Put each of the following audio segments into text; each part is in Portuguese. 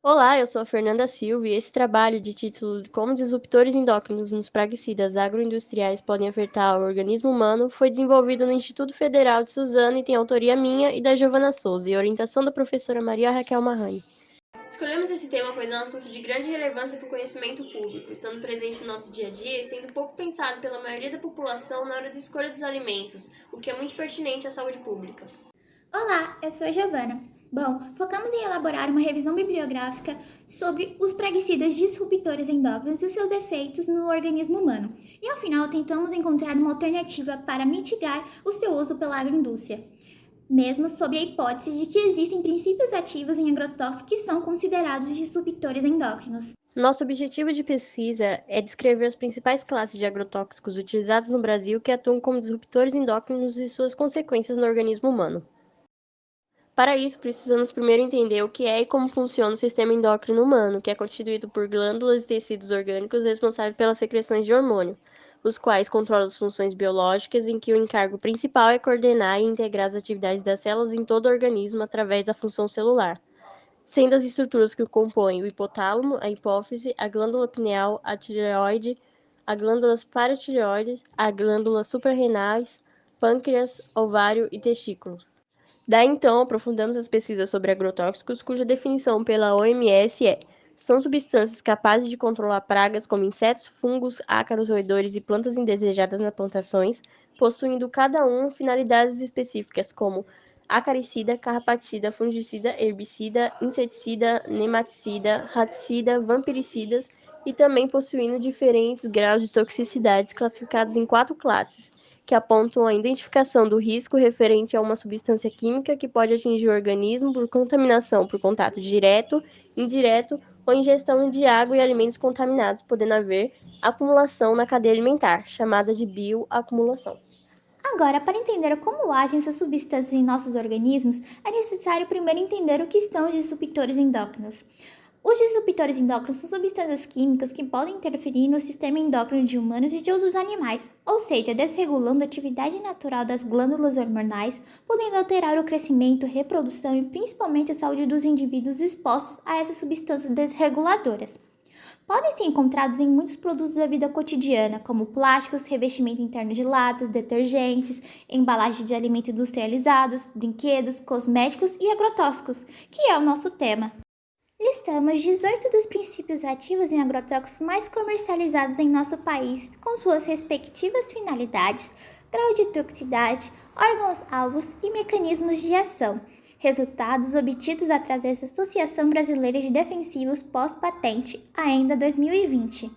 Olá, eu sou a Fernanda Silva e esse trabalho de título Como disruptores endócrinos nos praguicidas agroindustriais podem afetar o organismo humano foi desenvolvido no Instituto Federal de Suzano e tem autoria minha e da Giovana Souza e orientação da professora Maria Raquel Marrani. Escolhemos esse tema pois é um assunto de grande relevância para o conhecimento público, estando presente no nosso dia a dia e sendo pouco pensado pela maioria da população na hora da escolha dos alimentos, o que é muito pertinente à saúde pública. Olá, eu sou a Giovana. Bom, focamos em elaborar uma revisão bibliográfica sobre os praguicidas disruptores endócrinos e os seus efeitos no organismo humano. E ao final tentamos encontrar uma alternativa para mitigar o seu uso pela agroindústria, mesmo sob a hipótese de que existem princípios ativos em agrotóxicos que são considerados disruptores endócrinos. Nosso objetivo de pesquisa é descrever as principais classes de agrotóxicos utilizados no Brasil que atuam como disruptores endócrinos e suas consequências no organismo humano. Para isso, precisamos primeiro entender o que é e como funciona o sistema endócrino humano, que é constituído por glândulas e tecidos orgânicos responsáveis pelas secreções de hormônio, os quais controlam as funções biológicas, em que o encargo principal é coordenar e integrar as atividades das células em todo o organismo através da função celular, sendo as estruturas que o compõem o hipotálamo, a hipófise, a glândula pineal, a tireoide, a glândulas paratireoides, a glândulas suprarrenais, pâncreas, ovário e testículo. Daí então aprofundamos as pesquisas sobre agrotóxicos, cuja definição pela OMS são substâncias capazes de controlar pragas como insetos, fungos, ácaros, roedores e plantas indesejadas nas plantações, possuindo cada um finalidades específicas como acaricida, carrapaticida, fungicida, herbicida, inseticida, nematicida, raticida, vampiricidas e também possuindo diferentes graus de toxicidades classificados em 4 classes, que apontam a identificação do risco referente a uma substância química que pode atingir o organismo por contaminação por contato direto, indireto ou ingestão de água e alimentos contaminados, podendo haver acumulação na cadeia alimentar, chamada de bioacumulação. Agora, para entender como agem essas substâncias em nossos organismos, é necessário primeiro entender o que são os disruptores endócrinos. Os disruptores endócrinos são substâncias químicas que podem interferir no sistema endócrino de humanos e de outros animais, ou seja, desregulando a atividade natural das glândulas hormonais, podendo alterar o crescimento, reprodução e principalmente a saúde dos indivíduos expostos a essas substâncias desreguladoras. Podem ser encontrados em muitos produtos da vida cotidiana, como plásticos, revestimento interno de latas, detergentes, embalagens de alimentos industrializados, brinquedos, cosméticos e agrotóxicos, que é o nosso tema. Listamos 18 dos princípios ativos em agrotóxicos mais comercializados em nosso país, com suas respectivas finalidades, grau de toxicidade, órgãos-alvos e mecanismos de ação, resultados obtidos através da Associação Brasileira de Defensivos Pós-Patente, AENDA 2020.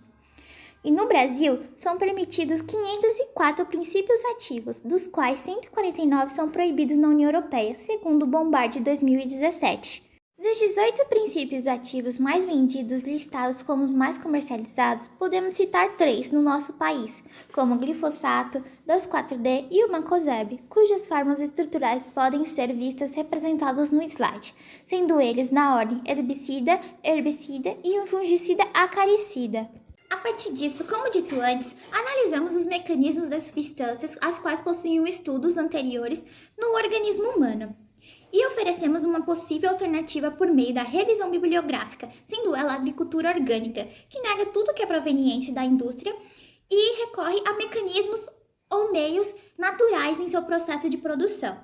E no Brasil, são permitidos 504 princípios ativos, dos quais 149 são proibidos na União Europeia, segundo o Bombard 2017. Dos 18 princípios ativos mais vendidos listados como os mais comercializados, podemos citar 3 no nosso país, como o glifosato, 2,4-D e o mancozeb, cujas formas estruturais podem ser vistas representadas no slide, sendo eles na ordem herbicida, herbicida e um fungicida acaricida. A partir disso, como dito antes, analisamos os mecanismos das substâncias as quais possuíam estudos anteriores no organismo humano e oferecemos uma possível alternativa por meio da revisão bibliográfica, sendo ela a agricultura orgânica, que nega tudo que é proveniente da indústria e recorre a mecanismos ou meios naturais em seu processo de produção.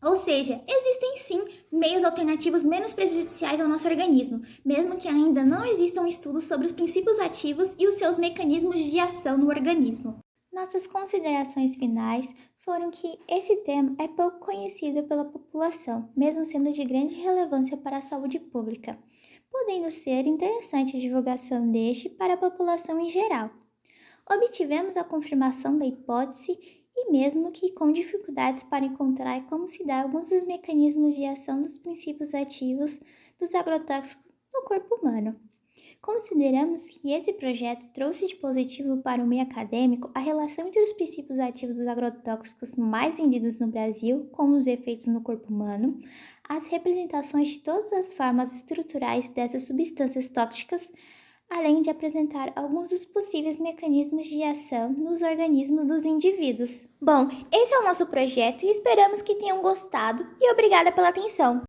Ou seja, existem sim meios alternativos menos prejudiciais ao nosso organismo, mesmo que ainda não existam estudos sobre os princípios ativos e os seus mecanismos de ação no organismo. Nossas considerações finais foram que esse tema é pouco conhecido pela população, mesmo sendo de grande relevância para a saúde pública, podendo ser interessante a divulgação deste para a população em geral. Obtivemos a confirmação da hipótese e mesmo que com dificuldades para encontrar como se dá alguns dos mecanismos de ação dos princípios ativos dos agrotóxicos no corpo humano. Consideramos que esse projeto trouxe de positivo para o meio acadêmico a relação entre os princípios ativos dos agrotóxicos mais vendidos no Brasil, como os efeitos no corpo humano, as representações de todas as formas estruturais dessas substâncias tóxicas, além de apresentar alguns dos possíveis mecanismos de ação nos organismos dos indivíduos. Bom, esse é o nosso projeto e esperamos que tenham gostado e obrigada pela atenção!